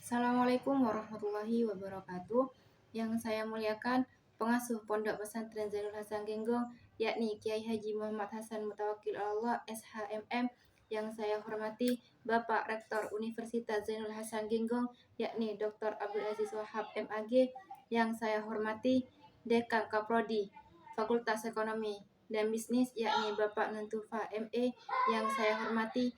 Assalamualaikum warahmatullahi wabarakatuh. Yang saya muliakan pengasuh Pondok Pesantren Zainul Hasan Genggong, yakni Kiai Haji Muhammad Hasan Mutawakil Allah SHMM. Yang saya hormati Bapak Rektor Universitas Zainul Hasan Genggong, yakni Dr. Abdul Aziz Wahab MAG. Yang saya hormati Dekan Kaprodi Fakultas Ekonomi dan Bisnis, yakni Bapak Nuntufa ME. Yang saya hormati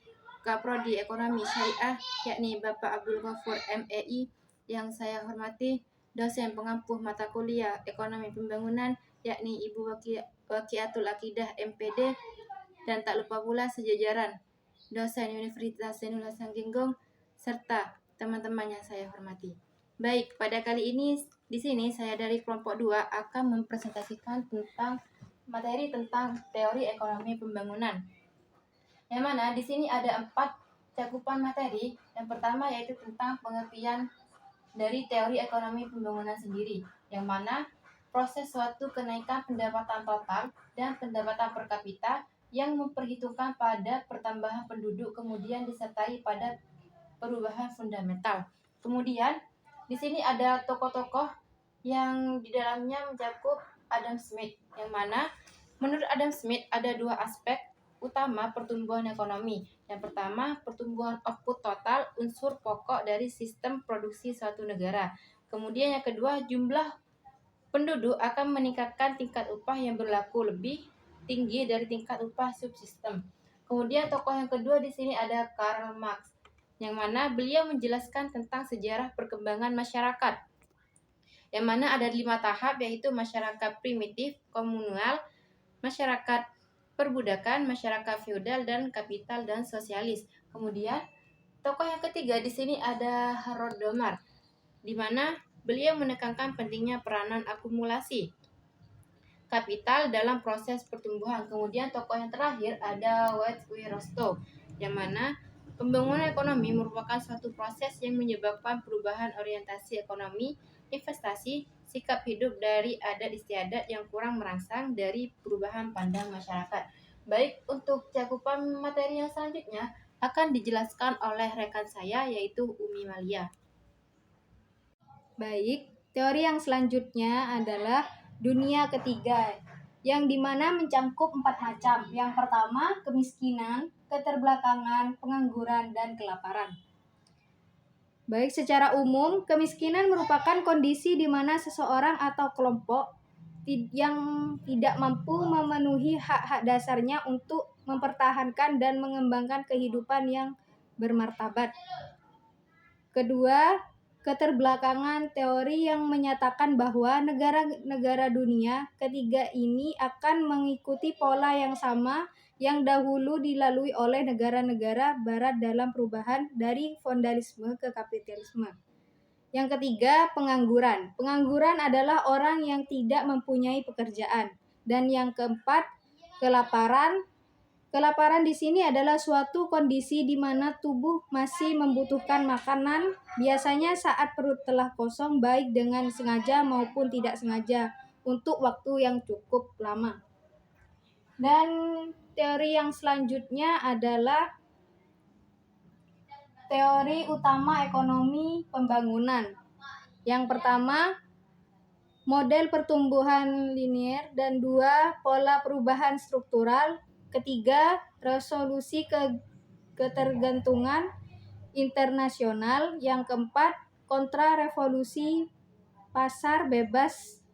Kaprodi Ekonomi Syariah, yakni Bapak Abdul Ghafur MEI. Yang saya hormati dosen pengampu mata kuliah Ekonomi Pembangunan, yakni Ibu Wakiatul Akidah MPD. Dan tak lupa pula sejajaran dosen Universitas Zainul Hasan Genggong serta teman-teman yang saya hormati. Baik, pada kali ini di sini saya dari kelompok 2 akan mempresentasikan tentang materi tentang teori ekonomi pembangunan. Yang mana di sini ada 4 cakupan materi. Yang pertama yaitu tentang pengertian dari teori ekonomi pembangunan sendiri, yang mana proses suatu kenaikan pendapatan total dan pendapatan per kapita yang memperhitungkan pada pertambahan penduduk, kemudian disertai pada perubahan fundamental. Kemudian di sini ada tokoh-tokoh yang di dalamnya mencakup Adam Smith, yang mana menurut Adam Smith ada 2 aspek utama pertumbuhan ekonomi. Yang pertama, pertumbuhan output total, unsur pokok dari sistem produksi suatu negara. Kemudian yang kedua, jumlah penduduk akan meningkatkan tingkat upah yang berlaku lebih tinggi dari tingkat upah subsistem. Kemudian tokoh yang kedua di sini ada Karl Marx, yang mana beliau menjelaskan tentang sejarah perkembangan masyarakat, yang mana ada 5 tahap, yaitu masyarakat primitif, komunal, masyarakat perbudakan, masyarakat feodal, dan kapital dan sosialis. Kemudian tokoh yang ketiga di sini ada Harold Domar, di mana beliau menekankan pentingnya peranan akumulasi kapital dalam proses pertumbuhan. Kemudian tokoh yang terakhir ada Whitney Rostow, yang mana pembangunan ekonomi merupakan suatu proses yang menyebabkan perubahan orientasi ekonomi, investasi, sikap hidup dari adat istiadat yang kurang merangsang dari perubahan pandang masyarakat. Baik, untuk cakupan materi yang selanjutnya akan dijelaskan oleh rekan saya, yaitu Umi Malia. Baik, teori yang selanjutnya adalah dunia ketiga, yang dimana mencangkup 4 macam. Yang pertama, kemiskinan, keterbelakangan, pengangguran, dan kelaparan. Baik, secara umum, kemiskinan merupakan kondisi di mana seseorang atau kelompok yang tidak mampu memenuhi hak-hak dasarnya untuk mempertahankan dan mengembangkan kehidupan yang bermartabat. Kedua, keterbelakangan, teori yang menyatakan bahwa negara-negara dunia ketiga ini akan mengikuti pola yang sama yang dahulu dilalui oleh negara-negara barat dalam perubahan dari feodalisme ke kapitalisme. Yang ketiga, pengangguran. Pengangguran adalah orang yang tidak mempunyai pekerjaan. Dan yang keempat, kelaparan. Kelaparan di sini adalah suatu kondisi di mana tubuh masih membutuhkan makanan, biasanya saat perut telah kosong, baik dengan sengaja maupun tidak sengaja, untuk waktu yang cukup lama. Dan teori yang selanjutnya adalah teori utama ekonomi pembangunan. Yang pertama, model pertumbuhan linier, dan 2, pola perubahan struktural. Ketiga, resolusi ketergantungan internasional. Yang keempat, kontra-revolusi pasar bebas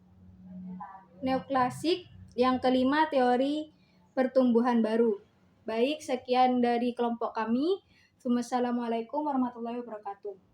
neoklasik. Yang kelima, teori pertumbuhan baru. Baik, sekian dari kelompok kami. Wassalamualaikum warahmatullahi wabarakatuh.